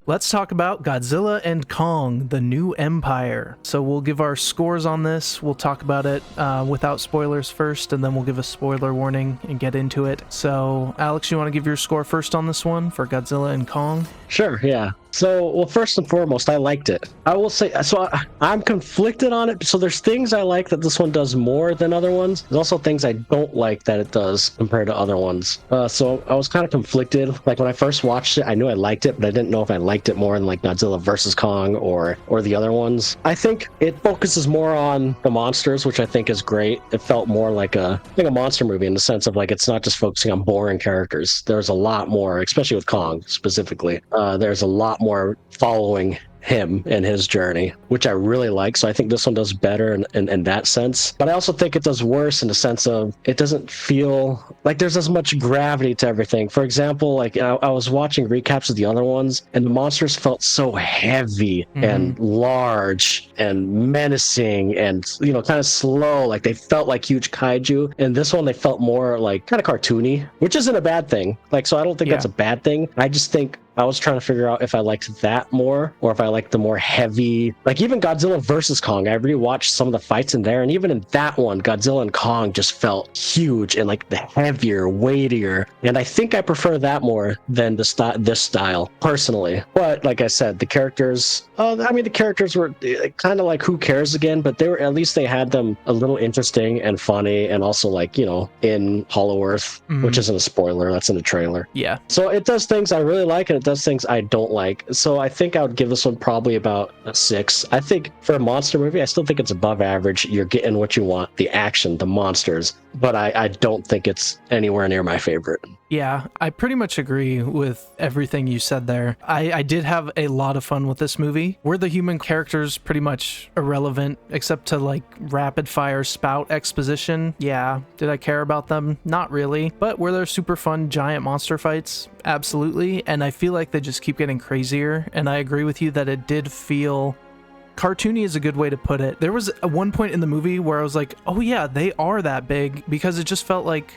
let's talk about Godzilla and Kong, the New Empire. So we'll give our scores on this. We'll talk about it without spoilers first, and then we'll give a spoiler warning and get into it. So, Alex, you want to give your score first on this one for Godzilla and Kong? Sure, yeah. So, well, first and foremost, I liked it. I will say, I'm conflicted on it. So there's things I like that this one does more than other ones. There's also things I don't like that it does compared to other ones. So I was kind of conflicted. Like when I first watched it, I knew I liked it, but I didn't know if I liked it more than like Godzilla versus Kong or the other ones. I think it focuses more on the monsters, which I think is great. It felt more like a monster movie in the sense of like it's not just focusing on boring characters. There's a lot more, especially with Kong specifically. There's a lot more following him and his journey, which I really like. So I think this one does better in that sense. But I also think it does worse in the sense of it doesn't feel like there's as much gravity to everything. For example, like I was watching recaps of the other ones, and the monsters felt so heavy and large and menacing and, you know, kind of slow. Like they felt like huge kaiju. And this one, they felt more like kind of cartoony, which isn't a bad thing. Like, so I don't think that's a bad thing. I just think I was trying to figure out if I liked that more or if I liked the more heavy, like even Godzilla versus Kong. I rewatched some of the fights in there, and even in that one, Godzilla and Kong just felt huge and like the heavier, weightier. And I think I prefer that more than this style personally. But like I said, the characters, the characters were kind of like who cares again, but at least they had them a little interesting and funny, and also like, you know, in Hollow Earth, which isn't a spoiler, that's in the trailer. Yeah. So it does things I really like, and it does things I don't like. So I think I would give this one probably about a 6. I think for a monster movie, I still think it's above average. You're getting what you want, the action, the monsters, but I don't think it's anywhere near my favorite. Yeah, I pretty much agree with everything you said there. I did have a lot of fun with this movie. Were the human characters pretty much irrelevant, except to like rapid fire spout exposition? Yeah. Did I care about them? Not really. But were there super fun giant monster fights? Absolutely. And I feel like they just keep getting crazier. And I agree with you that it did feel cartoony is a good way to put it. There was one point in the movie where I was like, oh yeah, they are that big, because it just felt like,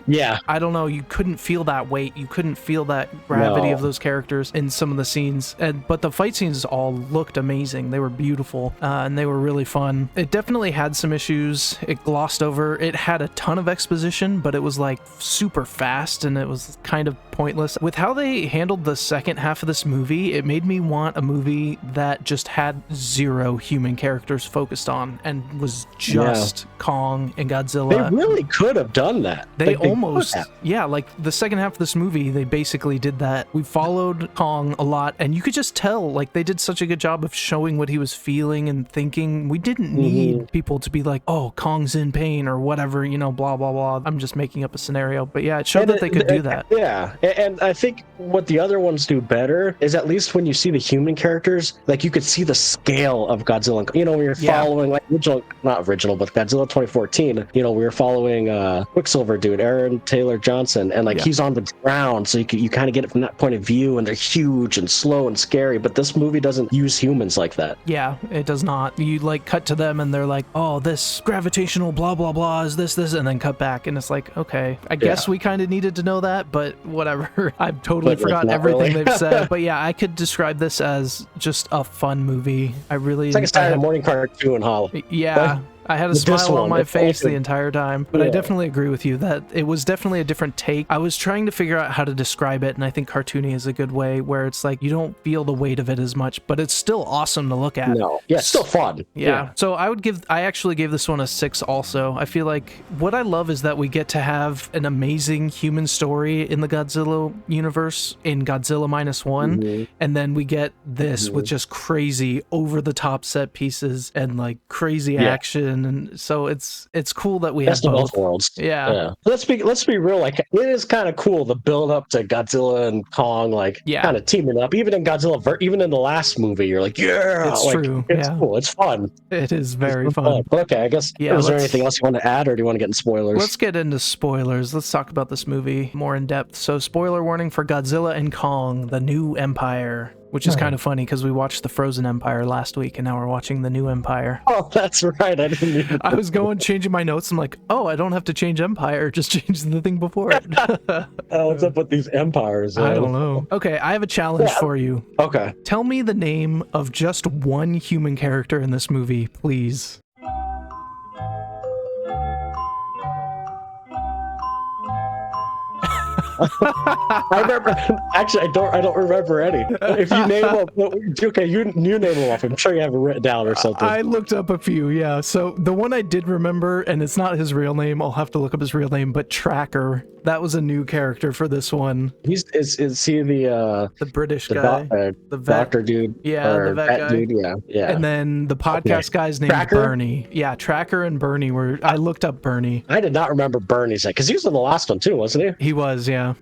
I don't know, you couldn't feel that weight, you couldn't feel that gravity of those characters in some of the scenes. But the fight scenes all looked amazing. They were beautiful, and they were really fun. It definitely had some issues. It glossed over. It had a ton of exposition, but it was like super fast, and it was kind of pointless. With how they handled the second half of this movie, it made me want a movie that just had zero human characters focused on and was just Kong and Godzilla. They really could have done that. They almost, like the second half of this movie, they basically did that. We followed Kong a lot, and you could just tell, like, they did such a good job of showing what he was feeling and thinking. We didn't need people to be like, oh, Kong's in pain or whatever, you know, blah, blah, blah. I'm just making up a scenario. But yeah, it showed that they could do that. Yeah, and I think what the other ones do better is at least when you see the human characters, like you could see the scale of Godzilla. You know, we were following like not original, but Godzilla 2014. You know, we were following Quicksilver dude, Aaron Taylor Johnson, and like he's on the ground, so you kind of get it from that point of view, and they're huge and slow and scary. But this movie doesn't use humans like that. Yeah, it does not. You like cut to them, and they're like, "Oh, this gravitational blah blah blah is this," and then cut back, and it's like, okay, I guess we kind of needed to know that, but whatever. I've totally forgotten everything they've said. But yeah, I could describe this as just a fun movie. I really. It's like a Saturday morning cartoon, Holly. Yeah. I had a smile on my face the entire time, but I definitely agree with you that it was definitely a different take. I was trying to figure out how to describe it, and I think cartoony is a good way, where it's like you don't feel the weight of it as much, but it's still awesome to look at. No, it's still fun. Yeah. So I actually gave this one a 6 also. I feel like what I love is that we get to have an amazing human story in the Godzilla universe in Godzilla -1, and then we get this with just crazy over the top set pieces and like crazy action. And so it's cool that we have both worlds. Yeah. Let's be real. Like, it is kind of cool the build up to Godzilla and Kong, like kind of teaming up. Even in Godzilla, even in the last movie, you're like, it's like, true. It's cool. It's fun. It is very fun. Okay, I guess. Is there anything else you want to add, or do you want to get in spoilers? Let's get into spoilers. Let's talk about this movie more in depth. So, spoiler warning for Godzilla and Kong, the New Empire. which is kind of funny because we watched the Frozen Empire last week and now we're watching the new Empire. Oh, that's right. I didn't even... I was changing my notes. I'm like, oh, I don't have to change Empire. Just change the thing before it. What's up with these empires? I don't know. Okay, I have a challenge for you. Okay. Tell me the name of just one human character in this movie, please. I remember. Actually, I don't remember any. If you name them, okay, you name them off. I'm sure you have it written down or something. I looked up a few, yeah. So the one I did remember, and it's not his real name. I'll have to look up his real name, but Tracker. That was a new character for this one. Is he the British guy, the vet doctor dude? Yeah, the vet guy. Dude. Yeah. And then the podcast guy's name is Bernie. Yeah, Tracker and Bernie were. I looked up Bernie. I did not remember Bernie's name because he was in the last one too, wasn't he? He was, yeah.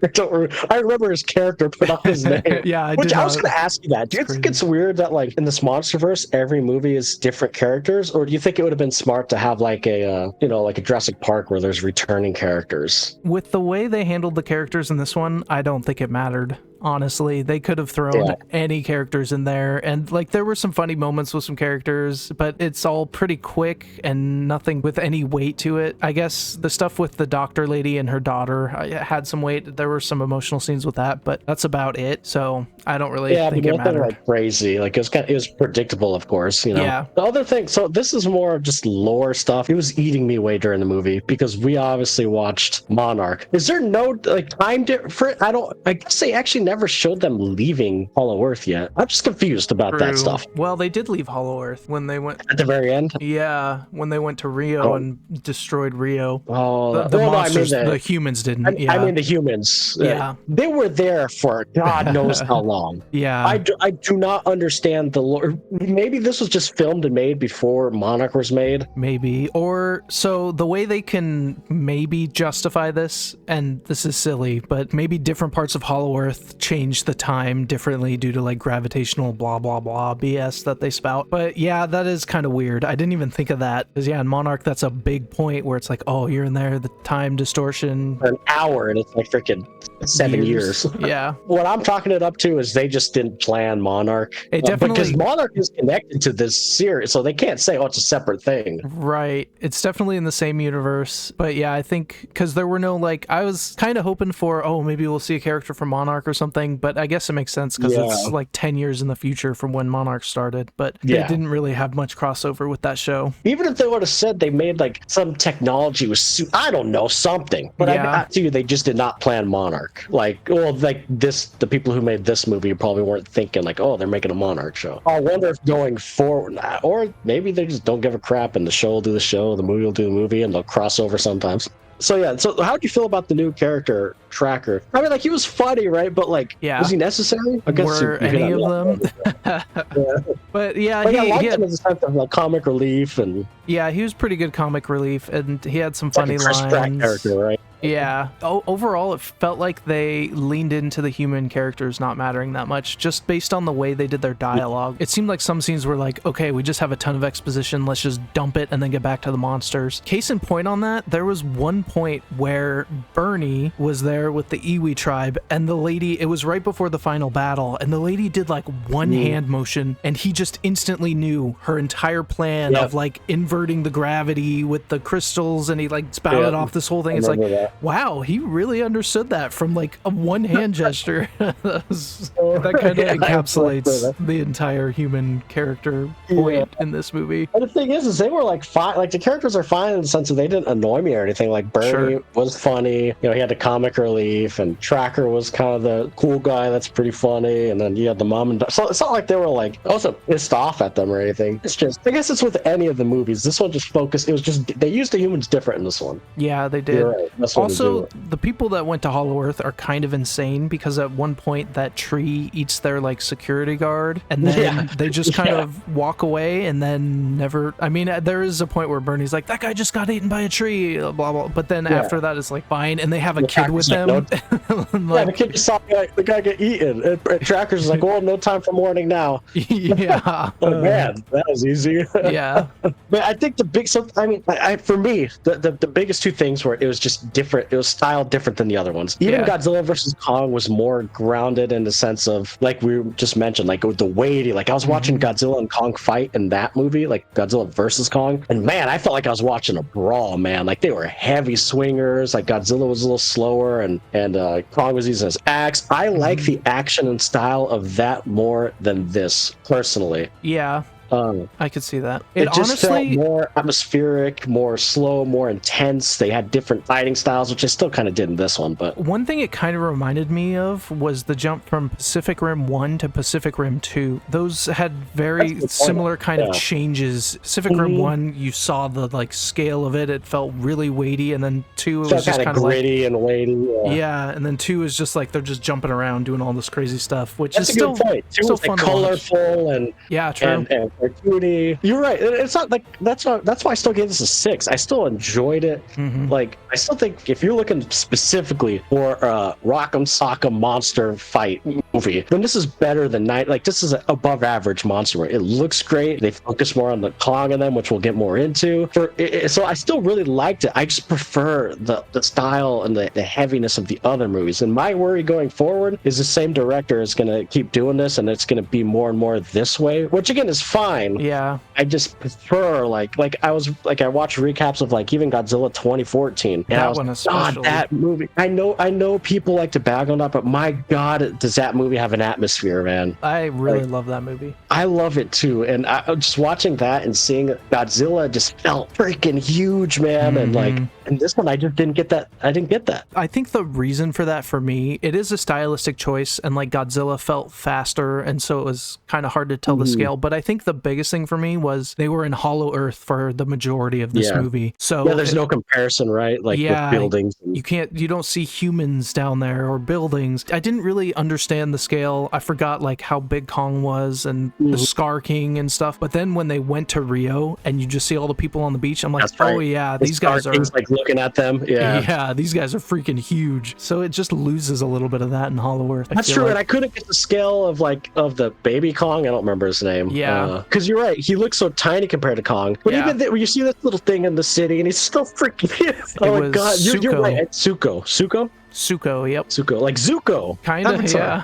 I remember his character put on his name. Yeah, I was going to ask you that. Do you think it's weird that like in this MonsterVerse, every movie is different characters, or do you think it would have been smart to have like a like a Jurassic Park where there's returning characters? With the way they handled the characters in this one, I don't think it mattered. Honestly, they could have thrown any characters in there, and like there were some funny moments with some characters, but it's all pretty quick and nothing with any weight to it. I guess the stuff with the doctor lady and her daughter had some weight. There were some emotional scenes with that, but that's about it. So I don't really think it mattered. Like crazy, like it was predictable, of course. Yeah. The other thing, so this is more just lore stuff. It was eating me away during the movie because we obviously watched Monarch. Is there no like time difference? I guess they actually never showed them leaving Hollow Earth yet. I'm just confused about that stuff. Well, they did leave Hollow Earth when they went at the very end. Yeah, when they went to Rio and destroyed Rio. Oh, the monsters, the humans didn't. I mean the humans. Yeah, they were there for God knows how long. Yeah, I do not understand the lore. Maybe this was just filmed and made before Monarch was made. Maybe, or so the way they can maybe justify this, and this is silly, but maybe different parts of Hollow Earth change the time differently due to like gravitational blah blah blah BS that they spout. But yeah, that is kind of weird. I didn't even think of that because in Monarch that's a big point where it's like, oh, you're in there, the time distortion, an hour, and it's like freaking 7 years. Yeah. What I'm talking it up to is they just didn't plan Monarch. It definitely, because Monarch is connected to this series, so they can't say, oh, it's a separate thing. Right. It's definitely in the same universe. But yeah, I think because there were no like, I was kind of hoping for, oh, maybe we'll see a character from Monarch or something, but I guess it makes sense because it's like 10 years in the future from when Monarch started, but they didn't really have much crossover with that show. Even if they would have said they made like some technology was, I don't know, something, but I to you, they just did not plan Monarch. Like, well, like this, the people who made this movie probably weren't thinking like, oh, they're making a Monarch show. I wonder if going forward, or maybe they just don't give a crap and the show will do the show, the movie will do the movie, and they'll cross over sometimes. So yeah, so how do you feel about the new character Tracker? I mean, like he was funny, right? But like, was he necessary? I guess were any of them? But yeah, he had a sense of like comic relief, and he was pretty good comic relief, and he had some funny Chris lines. Pratt character, right? Yeah. Overall, it felt like they leaned into the human characters not mattering that much, just based on the way they did their dialogue. It seemed like some scenes were like, okay, we just have a ton of exposition, let's just dump it and then get back to the monsters. Case in point on that, there was one point where Bernie was there with the Iwi tribe, and the lady, it was right before the final battle, and the lady did like one hand motion, and he just instantly knew her entire plan of like inverting the gravity with the crystals, and he like spouted off this whole thing. It's like, wow, he really understood that from like a one hand gesture. that kind of encapsulates the entire human character point in this movie. And the thing is they were like fine. Like the characters are fine in the sense that they didn't annoy me or anything. Like Bernie was funny. You know, he had the comic relief, and Tracker was kind of the cool guy that's pretty funny. And then you had the mom and dad. So it's not like they were like, I wasn't pissed off at them or anything. It's just, I guess it's with any of the movies. This one just focused. It was just, they used the humans different in this one. Yeah, they did. You're right. That's also, the people that went to Hollow Earth are kind of insane because at one point that tree eats their like security guard, and then they just kind of walk away and then never. I mean, there is a point where Bernie's like, that guy just got eaten by a tree, blah blah. But then after that, it's like fine, and they have a kid with them. The kid just saw the guy get eaten. And Tracker's like, well, no time for mourning now. Yeah. Oh man, that was easy. Yeah. But I think the big, for me, the biggest two things were it was just different. different. It was styled different than the other ones. Even Godzilla versus Kong was more grounded in the sense of, like we just mentioned, like the weighty. Like I was watching Godzilla and Kong fight in that movie, like Godzilla versus Kong, and man, I felt like I was watching a brawl, man. Like they were heavy swingers. Like Godzilla was a little slower, and Kong was using his axe. I like the action and style of that more than this, personally. Yeah. I could see that. It just honestly felt more atmospheric, more slow, more intense. They had different fighting styles, which I still kind of did in this one. But one thing it kind of reminded me of was the jump from Pacific Rim 1 to Pacific Rim 2. Those had very similar kind of changes. Pacific Rim 1, you saw the like scale of it. It felt really weighty, and then 2 it was just kind of gritty and weighty. Yeah, and then 2 is just like they're just jumping around doing all this crazy stuff, which That's is still a good point. 2 was like colorful and true. And cartoony. You're right. It's not like that's why I still gave this a 6. I still enjoyed it. Like I still think if you're looking specifically for a Rock'em Sock'em monster fight movie, then this is better than like this is an above average monster. It looks great. They focus more on the Kong in them, which we'll get more into. So I still really liked it. I just prefer the style and the heaviness of the other movies. And my worry going forward is the same director is going to keep doing this, and it's going to be more and more this way, which again is fine. Yeah. I just prefer like I watched recaps of like even Godzilla 2014, and that one especially. God, that movie. I know people like to bag on that, but my God, does that movie have an atmosphere, man? I really love that movie. I love it too, and just watching that and seeing Godzilla just felt freaking huge, man. And like in this one, I just didn't get that. I didn't get that. I think the reason for that for me, it is a stylistic choice, and like Godzilla felt faster, and so it was kind of hard to tell the scale. But I think the biggest thing for me was they were in Hollow Earth for the majority of this movie. So there's no comparison, right? Like with buildings. You don't see humans down there or buildings. I didn't really understand the scale. I forgot like how big Kong was and the Scar King and stuff. But then when they went to Rio and you just see all the people on the beach, I'm like, oh yeah, these guys are like looking at them. Yeah, these guys are freaking huge. So it just loses a little bit of that in Hollow Earth. That's true, and I couldn't get the scale of the baby Kong. I don't remember his name. Yeah, because you're right. He looks so tiny compared to Kong. But even when you see this little thing in the city, and he's still freaking. Oh my God, you're right. Suko, yep. Suko, like Zuko. Kind of, yeah.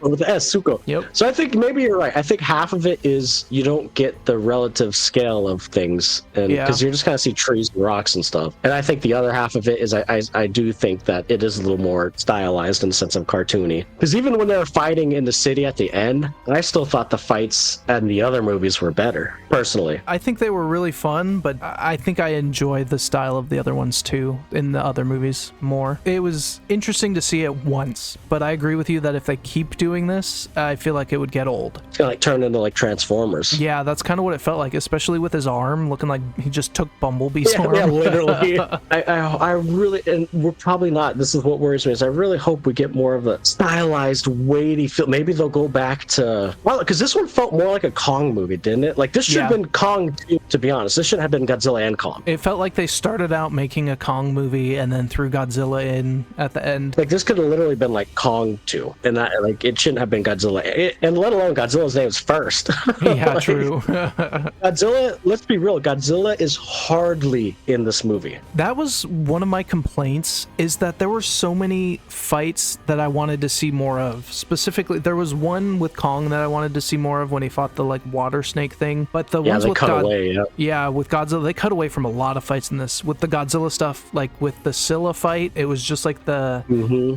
With the S, Suko. Yep. So I think maybe you're right. I think half of it is you don't get the relative scale of things, and because you're just kind of see trees and rocks and stuff. And I think the other half of it is I do think that it is a little more stylized in the sense of cartoony. Because even when they were fighting in the city at the end, I still thought the fights in the other movies were better, personally. I think they were really fun, but I think I enjoyed the style of the other ones too, in the other movies more. It was interesting to see it once, but I agree with you that if they keep doing this, I feel like it would get old. It's gonna like turn into like Transformers. Yeah, that's kind of what it felt like, especially with his arm looking like he just took Bumblebee's arm. Yeah, literally. I really, and we're probably not. This is what worries me. Is I really hope we get more of a stylized, weighty feel. Maybe they'll go back to because this one felt more like a Kong movie, didn't it? Like this should have been Kong 2, to be honest. This should have been Godzilla and Kong. It felt like they started out making a Kong movie and then threw Godzilla in at the end. Like this could have literally been like Kong 2, and that like it shouldn't have been Godzilla, and let alone Godzilla's name is first. Yeah, true. Godzilla, let's be real, Godzilla is hardly in this movie. That was one of my complaints, is that there were so many fights that I wanted to see more of. Specifically, there was one with Kong that I wanted to see more of when he fought the like water snake thing, but the ones with with Godzilla, they cut away from a lot of fights in this. With the Godzilla stuff, like with the Scylla fight, it was just like the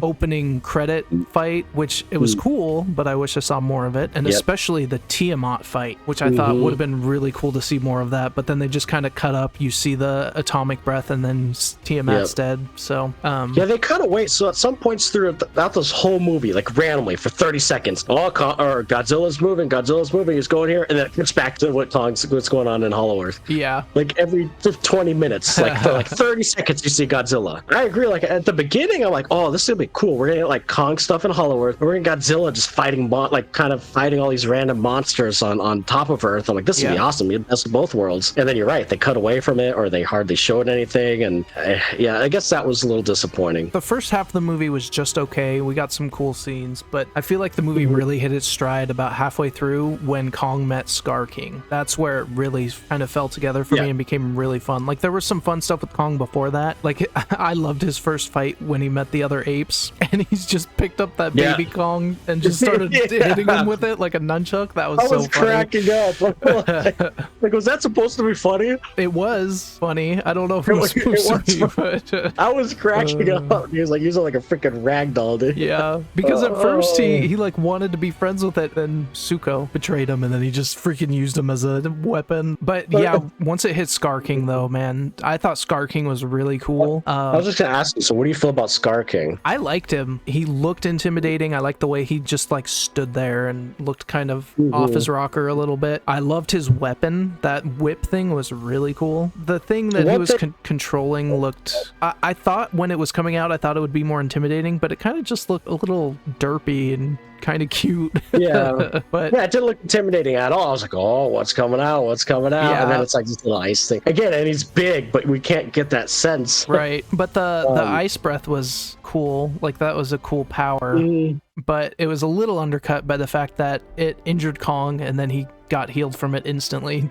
opening credit fight, which it was cool, but I wish I saw more of it. And especially the Tiamat fight, which I thought would have been really cool to see more of that, but then they just kind of cut up. You see the atomic breath and then Tiamat's dead. So they cut away. So at some points throughout this whole movie, like randomly for 30 seconds, Godzilla's moving, he's going here, and then it gets back to what's going on in Hollow Earth. Yeah, like every 20 minutes, like for like 30 seconds you see Godzilla. I agree, like at the beginning I'm like, like, oh, this is gonna be cool. We're gonna get like Kong stuff in Hollow Earth. We're gonna Godzilla just fighting, kind of fighting all these random monsters on top of Earth. I'm like, this would be awesome. You best of both worlds. And then you're right, they cut away from it, or they hardly showed anything. And I guess that was a little disappointing. The first half of the movie was just okay. We got some cool scenes, but I feel like the movie really hit its stride about halfway through when Kong met Scar King. That's where it really kind of fell together for me and became really fun. Like, there was some fun stuff with Kong before that. Like, I loved his first fight when he met the other apes, and he's just picked up that baby Kong and just started hitting him with it like a nunchuck. That was so funny. Cracking up. Like, was that supposed to be funny? It was funny. I don't know if it was supposed to be, but I was cracking up. He was like using like a freaking rag doll, dude. Yeah, because at first he like wanted to be friends with it, and Zuko betrayed him, and then he just freaking used him as a weapon. But yeah, once it hit Scar King, though, man, I thought Scar King was really cool. I was just gonna ask you, so what do you feel about Scar King? I liked him. He looked intimidating. I liked the way he just like stood there and looked kind of off his rocker a little bit. I loved his weapon. That whip thing was really cool. The thing that he was controlling looked... I thought when it was coming out, I thought it would be more intimidating, but it kind of just looked a little derpy and kind of cute. But it didn't look intimidating at all. I was like, oh, what's coming out? And then it's like this little ice thing again, and he's big, but we can't get that sense. Right. But the ice breath was cool. Like, that was a cool power. But it was a little undercut by the fact that it injured Kong, and then he got healed from it instantly.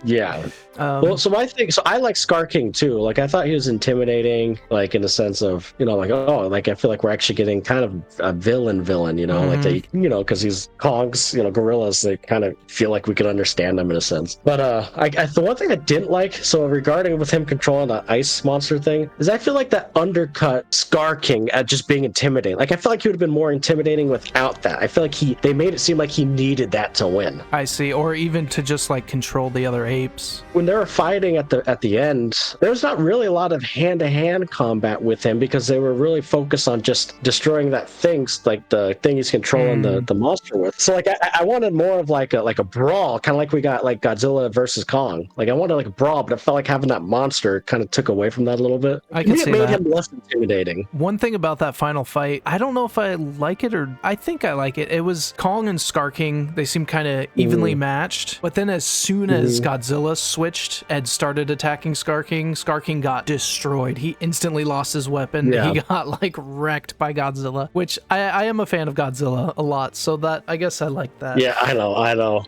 Well, so my thing, so I like Scar King too. Like, I thought he was intimidating, like in the sense of, like, oh, like I feel like we're actually getting kind of a villain, like they, because he's Kong's, gorillas, they kind of feel like we could understand them in a sense. But the one thing I didn't like, so regarding with him controlling the ice monster thing, is I feel like that undercut Scar King at just being intimidating. Like, I feel like he would have been more intimidating without that. I feel like they made it seem like he needed that to win. I see, or even to just like control the other apes. When they were fighting at the end, there was not really a lot of hand-to-hand combat with him, because they were really focused on just destroying that thing, like the thing he's controlling the monster with. So like I wanted more of like a brawl, kind of like we got like Godzilla versus Kong. Like, I wanted like a brawl, but I felt like having that monster kind of took away from that a little bit. I can see it made that. him less intimidating. One thing about that final fight, I don't know if I like it, or I think I like it. It was Kong and Scar King. They seem kind of evenly matched, but then as soon as Godzilla switched and started attacking Scar King got destroyed. He instantly lost his weapon. He got like wrecked by Godzilla, which I am a fan of Godzilla a lot, so that I guess I like that. Yeah, I know. I love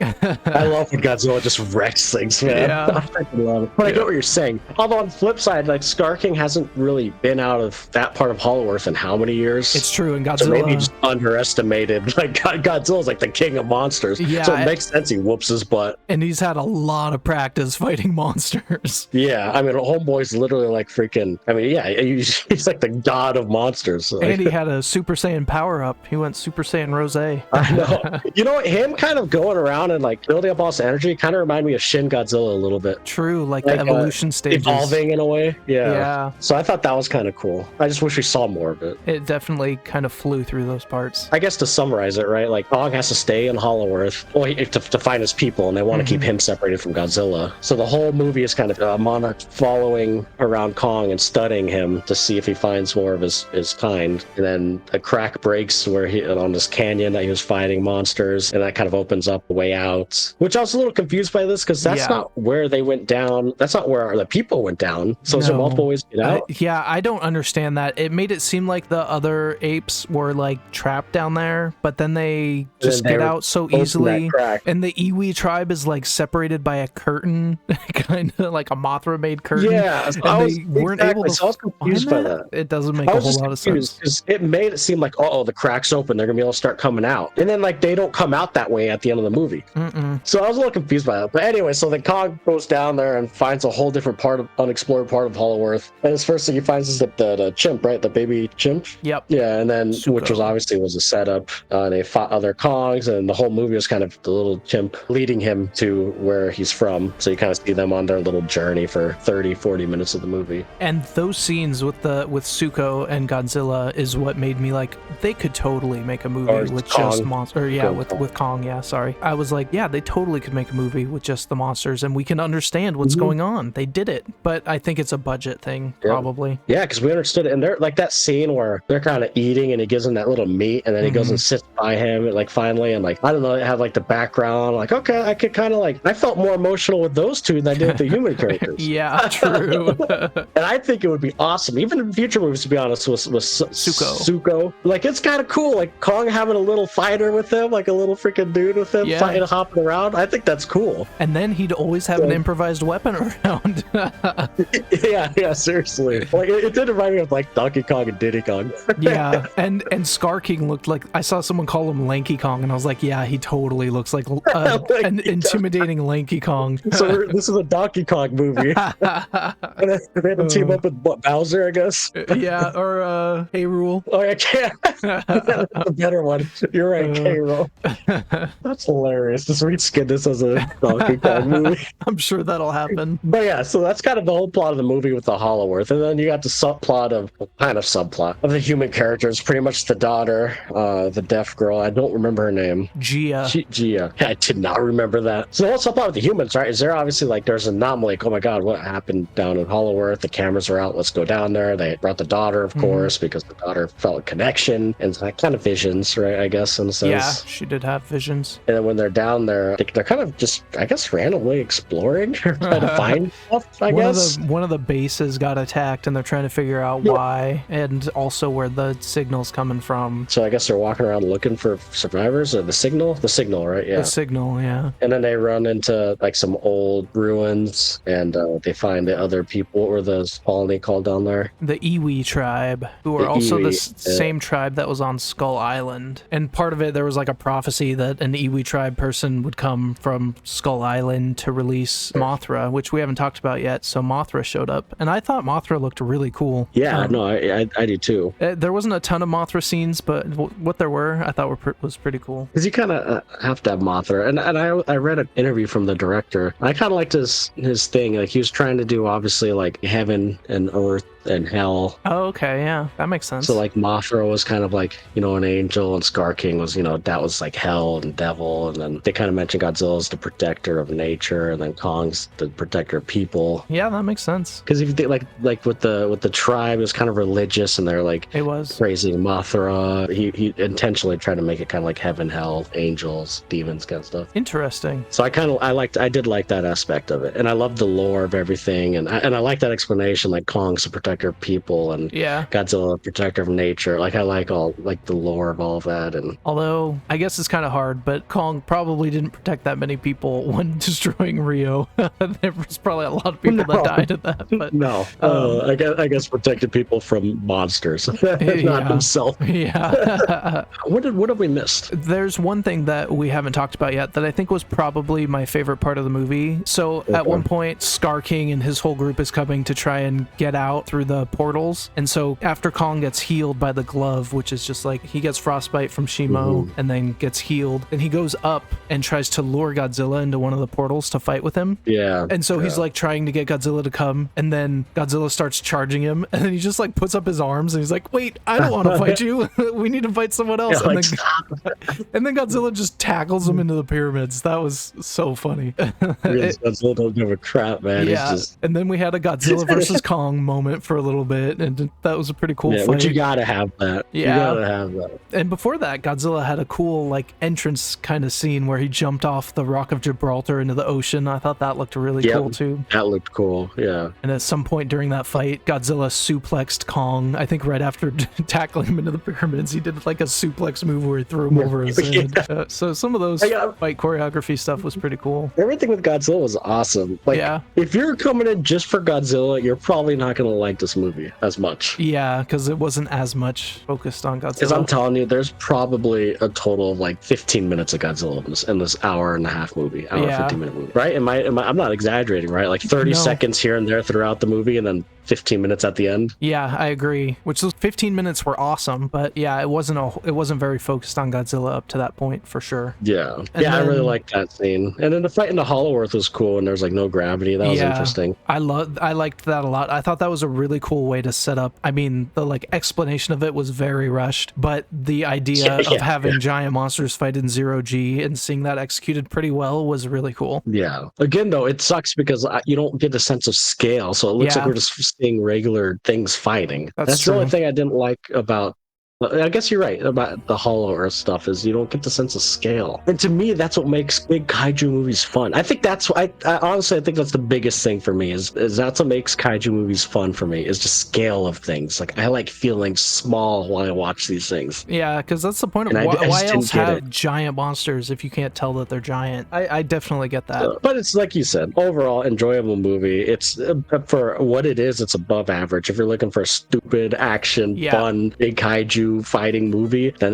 when Godzilla just wrecks things, man. I freaking love it. But I get what you're saying. Although on the flip side, like, Scar King hasn't really been out of that part of Hollow Earth in how many years? It's true, and Godzilla... So maybe just underestimated. Like, Godzilla's like the king of monsters. Yeah, so it makes sense he whoops his butt. And he's had a lot of practice fighting monsters. Yeah, I mean, Homeboy's literally like freaking... I mean, yeah, he's like the god of monsters. So and he had a Super Saiyan power-up. He went Super Saiyan Rose. I know. You know, him kind of going around and like building up all this energy kind of reminded me of Shin Godzilla a little bit. True, like the evolution stages. Evolving in a way. Yeah. So I thought that was kind of cool. I just wish we saw more of it. It definitely kind of flew through those parts. I guess to summarize it, right? Like, Kong has to stay in Hollow Earth to find his people, and they want to keep him separated from Godzilla. So the whole movie is kind of a monarch following around Kong and studying him to see if he finds more of his kind. And then a crack breaks where on this canyon that he was fighting monsters, and that kind of opens up the way out. Which I was a little confused by this, because that's not where they went down. That's not where the people went down. So is there multiple ways to get out? I don't understand that. It made it seem like the other apes were like trapped down there, but then they just get out so easily. And the Iwi tribe is like separated by a curtain, kind of like a Mothra made curtain. Yeah, and they weren't able to. So I was confused by that. It doesn't make a whole lot of sense. Because it made it seem like, the crack's open, they're gonna be able to start coming out, and then like they don't come out that way at the end of the movie. So I was a little confused by that. But anyway, so then Kong goes down there and finds a whole different unexplored part of Hollow Earth, and his first thing he finds is the chimp, right? The baby chimp. Yep. Yeah, and then Zuko. Which was obviously a setup. They fought other Kongs, and the whole movie was kind of the little chimp leading him to where he's from. So you kind of see them on their little journey for 30, 40 minutes of the movie. And those scenes with Zuko and Godzilla is what made me like, they could totally make a movie with Kong. just monsters. Yeah, with Kong. Yeah, sorry. I was like, yeah, they totally could make a movie with just the monsters, and we can understand what's going on. They did it, but I think it's a budget thing, probably. Yeah, because we understood it. And they're like that scene where they're kind of eating, and he gives him that little meat, and then he goes and sits by him, and like finally, and like I don't know, they have like the background. Like, okay, I could kind of like, I felt more emotional with those two than I did with the human characters. Yeah, true. And I think it would be awesome, even in future movies, to be honest, with Zuko. Like, it's kind of cool, like Kong having a little fighter with him, like a little freaking dude with him, fighting, hopping around. I think that's cool. And then he'd always have an improvised weapon around. yeah, seriously. Like, it did remind me of like Donkey Kong and Diddy Kong. Yeah, and Scar King looked like, I saw someone call him Lanky Kong, and I was like, yeah, he totally looks like an intimidating Lanky Kong. So this is a Donkey Kong movie. And they had to team up with Bowser, I guess. Yeah, or Hey Rule. Oh, yeah, that's a better one. You're right, K-Rool. That's hilarious. Just reskin this as a Donkey Kong movie. I'm sure that'll happen. But yeah, so that's kind of the whole plot of the movie with the Hollow Earth. And then you got the subplot of the human characters, pretty much the daughter, the deaf girl. I don't remember her name. Gia. Gia. I did not remember that. So the whole subplot with the humans, right? Is there obviously like there's an anomaly, like, oh my god, what happened down in Hollow Earth? The cameras are out, let's go down there. They brought the daughter, of course, because the daughter felt a connection and like kind of visions, right? I guess in a sense. Yeah, she did have visions. And then when they're down there, they're kind of just, I guess, randomly exploring or trying to find stuff, I guess. One of the bases got attacked, and they're trying to figure out why, and also where the signal's coming from. So I guess they're walking around looking for survivors, or the signal, right? Yeah. The signal, yeah. And then they run into like some old ruins, and they find the other people, or the colony called down there. The Iwi tribe, who are also the same tribe that was on Skull Island. And part of it, there was like a prophecy that an Iwi tribe person would come from Skull Island to release Mothra, which we haven't talked about yet. So Mothra showed up, and I thought Mothra looked really cool. Yeah, no, I do too. There wasn't a ton of Mothra scenes, but what there were, I thought was pretty cool. Because you kind of have to have Mothra, and I read an interview from the director. I kind of liked his thing. Like, he was trying to do obviously like heaven and earth and hell. Oh, okay, yeah, that makes sense. So like Mothra was kind of like, you know, an angel, and Scar King was, you know, that was like hell and devil, and then they kind of mentioned Godzilla's the protector of nature, and then Kong's the protector of people. Yeah, that makes sense. Because if you think like with the tribe, it was kind of religious, and they're like praising Mothra. He intentionally tried to make it kind of like heaven, hell, angels, demons, kind of stuff. Interesting. So I did like that aspect of it, and I loved the lore of everything, and I like that explanation, like Kong's the protector of people, and Godzilla the protector of nature. Like, I like all like the lore of all of that. And although I guess it's kind of hard, but Kong probably didn't protect that many people when destroying Rio. There was probably a lot of people that died at that. But no, I guess protected people from monsters, not himself. Yeah. What have we missed? There's one thing that we haven't talked about yet that I think was probably my favorite part of the movie. So at one point, Scar King and his whole group is coming to try and get out through the portals. And so after Kong gets healed by the glove, which is just like, he gets frostbite from Shimo and then gets healed, and he goes up and tries to lure Godzilla into one of the portals to fight with him. Yeah. And so he's like trying to get Godzilla to come, and then Godzilla starts charging him, and then he just like puts up his arms and he's like, wait, I don't want to fight you. We need to fight someone else. Yeah, and then Godzilla just tackles him into the pyramids. That was so funny. Godzilla don't give a crap, man. Yeah. And then we had a Godzilla versus Kong moment for a little bit, and that was a pretty cool fight. But you gotta have that. Yeah. You gotta have that. And before that, Godzilla had a cool like entrance kind of scene where he jumped off the Rock of Gibraltar into the ocean. I thought that looked really cool too. That looked cool, yeah. And at some point during that fight, Godzilla suplexed Kong. I think right after tackling him into the pyramids, he did like a suplex move where he threw him over his head. So some of those fight choreography stuff was pretty cool. Everything with Godzilla was awesome. Like, if you're coming in just for Godzilla, you're probably not going to like this movie as much. Yeah, because it wasn't as much focused on Godzilla. Because I'm telling you, there's probably a total of like 15 minutes of Godzilla in this hour and a half movie, 15-minute movie, right? I'm not exaggerating, right? Like 30 seconds here and there throughout the movie, and then 15 minutes at the end. Yeah, I agree. Which those 15 minutes were awesome, but yeah, it wasn't very focused on Godzilla up to that point for sure. Yeah. And yeah, I really then- liked that scene. And then the fight in the Hollow Earth was cool, and there's like no gravity. That was interesting. I liked that a lot. I thought that was a really cool way to set up. I mean, the like explanation of it was very rushed, but the idea of having giant monsters fight in zero G and seeing that executed pretty well was really cool. Yeah. Again, though, it sucks because you don't get a sense of scale. So it looks like we're just seeing regular things fighting. That's the only thing I didn't like about. I guess you're right about the Hollow Earth stuff is you don't get the sense of scale. And to me, that's what makes big kaiju movies fun. I think that's I honestly think that's the biggest thing for me is that's what makes kaiju movies fun for me is just scale of things. Like I like feeling small while I watch these things. Yeah, because that's the point of why else have giant monsters if you can't tell that they're giant? I definitely get that. But it's like you said, overall enjoyable movie. It's for what it is, it's above average. If you're looking for a stupid action, fun, big kaiju fighting movie, then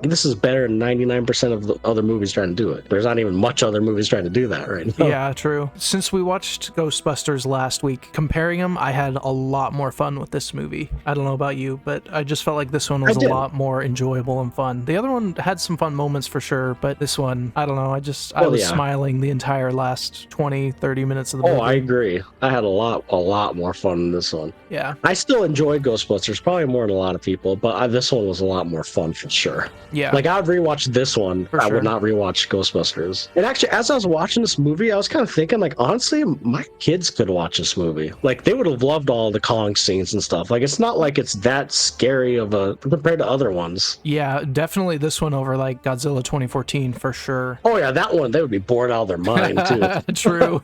this is better than 99% of the other movies trying to do it. There's not even much other movies trying to do that right now. Yeah, true. Since we watched Ghostbusters last week, comparing them, I had a lot more fun with this movie. I don't know about you, but I just felt like this one was a lot more enjoyable and fun. The other one had some fun moments for sure, but this one, I don't know, I was smiling the entire last 20-30 minutes of the movie. Oh, I agree. I had a lot more fun in this one. Yeah. I still enjoyed Ghostbusters, probably more than a lot of people, but this one was a lot more fun for sure. Yeah. Like I would rewatch this one. I would not rewatch Ghostbusters. And actually, as I was watching this movie, I was kind of thinking, like, honestly, my kids could watch this movie. Like, they would have loved all the Kong scenes and stuff. Like, it's not like it's that scary compared to other ones. Yeah, definitely this one over like Godzilla 2014 for sure. Oh yeah, that one, they would be bored out of their mind too. True.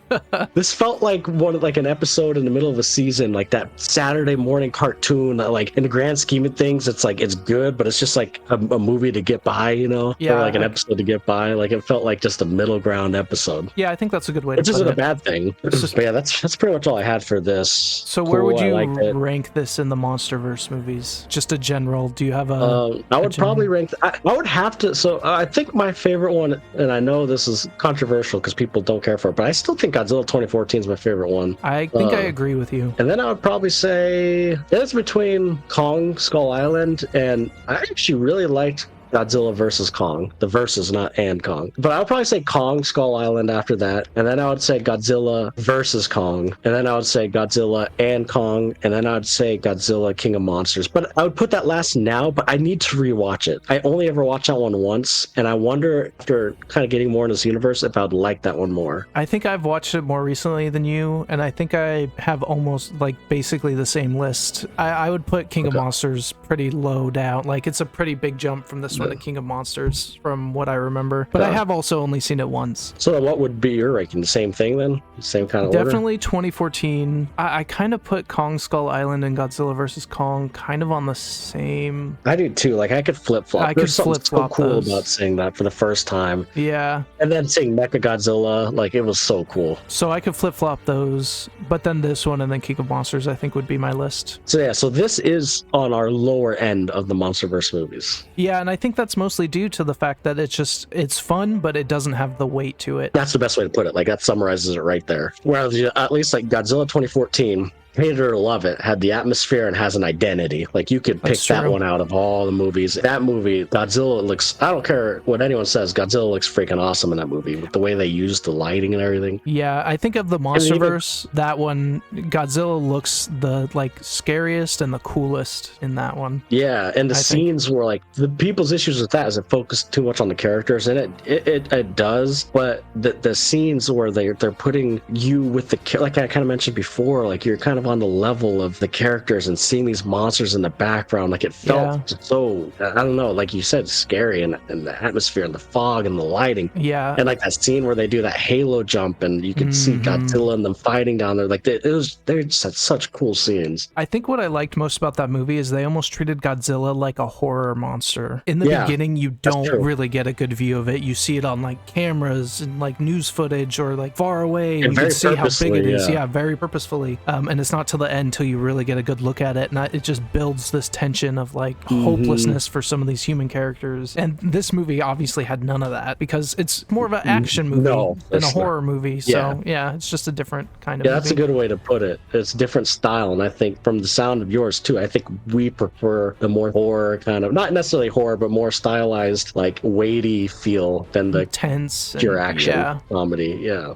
This felt like an episode in the middle of a season, like that Saturday morning cartoon. Like in the grand scheme of things, it's like it's good, but it's just like a movie to get by, or like an episode to get by. Like it felt like just a middle ground episode. Yeah, I think that's a good way to put it. Which isn't a bad thing. But yeah, that's pretty much all I had for this. So where would you rank this in the MonsterVerse movies? Just a general. Do you have a? I would probably rank. I would have to. So I think my favorite one, and I know this is controversial because people don't care for it, but I still think Godzilla 2014 is my favorite one. I think I agree with you. And then I would probably say it's between Kong Skull Island, and I actually really liked Godzilla versus Kong. The versus, not and Kong. But I would probably say Kong Skull Island after that. And then I would say Godzilla versus Kong. And then I would say Godzilla and Kong. And then I would say Godzilla King of Monsters. But I would put that last now, but I need to rewatch it. I only ever watched that one once. And I wonder, after kind of getting more in this universe, if I would like that one more. I think I've watched it more recently than you. And I think I have almost like basically the same list. I would put King of Monsters pretty low down. Like it's a pretty big jump from this one to King of Monsters from what I remember, but I have also only seen it once. So what would be your ranking? The same thing then? Same kind of Definitely order? 2014. I kind of put Kong Skull Island and Godzilla vs. Kong kind of on the same. I do too. Like I could flip-flop. There's something so cool about seeing that for the first time. Yeah. And then seeing Mechagodzilla, like it was so cool. So I could flip-flop those, but then this one and then King of Monsters I think would be my list. So yeah, so this is on our lower end of the MonsterVerse movies. Yeah, and I think that's mostly due to the fact that it's fun, but it doesn't have the weight to it. That's the best way to put it. Like that summarizes it right there. Whereas at least like Godzilla 2014, hate it or love it, had the atmosphere and has an identity. Like you could pick that one out of all the movies. That movie, Godzilla looks, I don't care what anyone says, Godzilla looks freaking awesome in that movie with the way they used the lighting and everything. Yeah, I think of the MonsterVerse, that one, Godzilla looks the like scariest and the coolest in that one. Yeah, and the scenes were like, the people's issues with that is it focused too much on the characters, and it does, but the scenes where they're putting you with the, like I kind of mentioned before, like you're kind of on the level of the characters and seeing these monsters in the background, like it felt so, I don't know, like you said, scary, and the atmosphere and the fog and the lighting. Yeah. And like that scene where they do that halo jump and you can see Godzilla and them fighting down there, like they just had such cool scenes. I think what I liked most about that movie is they almost treated Godzilla like a horror monster. In the beginning, you don't really get a good view of it. You see it on like cameras and like news footage or like far away, and you can see how big it is. Yeah, very purposefully. And it's not not till the end till you really get a good look at it, and it just builds this tension of like hopelessness for some of these human characters. And this movie obviously had none of that because it's more of an action movie than a horror movie. So yeah, it's just a different kind of movie. That's a good way to put it. It's a different style, and I think from the sound of yours too, I think we prefer the more horror kind of, not necessarily horror, but more stylized, like weighty feel than the tense pure action comedy. Yeah.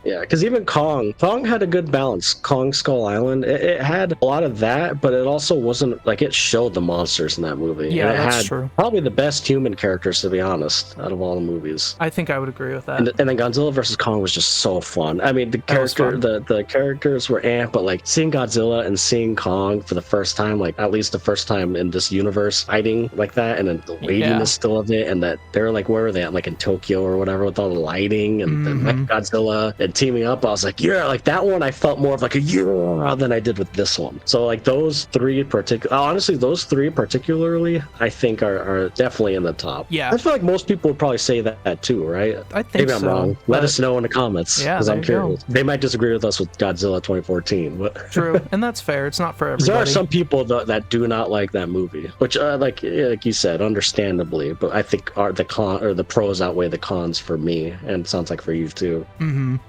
Yeah, because even Kong had a good balance. Kong Skull Island, it had a lot of that, but it also wasn't like, it showed the monsters in that movie. Yeah, and it that's had true. Probably the best human characters, to be honest, out of all the movies. I think I would agree with that. And then Godzilla versus Kong was just so fun. I mean, the characters were but like seeing Godzilla and seeing Kong for the first time, like at least the first time in this universe fighting like that, and then the weightiness still of it, and that they're like, where were they at, like in Tokyo or whatever, with all the lighting and then Godzilla and teaming up. I was like, yeah, like that one I felt more of like a than I did with this one. So like those three particularly, I think are definitely in the top. Yeah, I feel like most people would probably say that too, right? I think maybe I'm wrong. Let us know in the comments, because I'm curious. They might disagree with us with Godzilla 2014, but true, and that's fair. It's not for everybody. There are some people that do not like that movie, which like you said, understandably, but I think the pros outweigh the cons for me, and it sounds like for you too.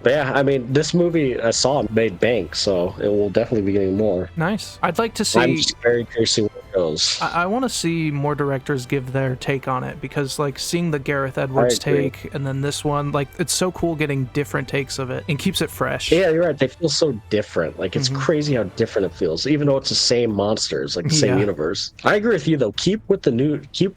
But yeah, I mean, this movie I saw made bank, so it will definitely be getting more. Nice. I'd like to see. I'm just very curious to see where it goes. I want to see more directors give their take on it, because like seeing the Gareth Edwards take and then this one, like it's so cool getting different takes of it and keeps it fresh. Yeah, you're right. They feel so different. Like it's crazy how different it feels, even though it's the same monsters, like the same universe. I agree with you though. Keep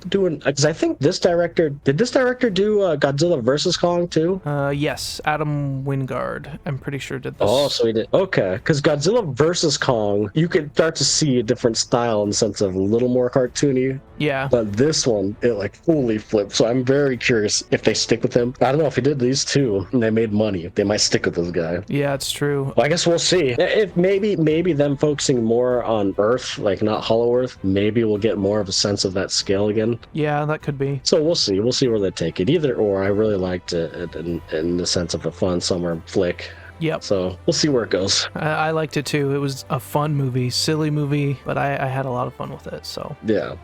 doing, because I think did this director do Godzilla versus Kong too? Yes, Adam Wingard, I'm pretty sure did this. Oh, so he did. Okay, because Godzilla versus Kong, you could start to see a different style in the sense of a little more cartoony. Yeah. But this one, it like fully flipped. So I'm very curious if they stick with him. I don't know if he did these two and they made money, they might stick with this guy. Yeah, it's true. Well, I guess we'll see. If maybe them focusing more on Earth, like not Hollow Earth, maybe we'll get more of a sense of that scale again. Yeah, that could be. So we'll see. We'll see where they take it. Either or, I really liked it in the sense of a fun summer flick. Yep. So we'll see where it goes. I liked it too. It was a fun movie, silly movie, but I had a lot of fun with it. So yeah.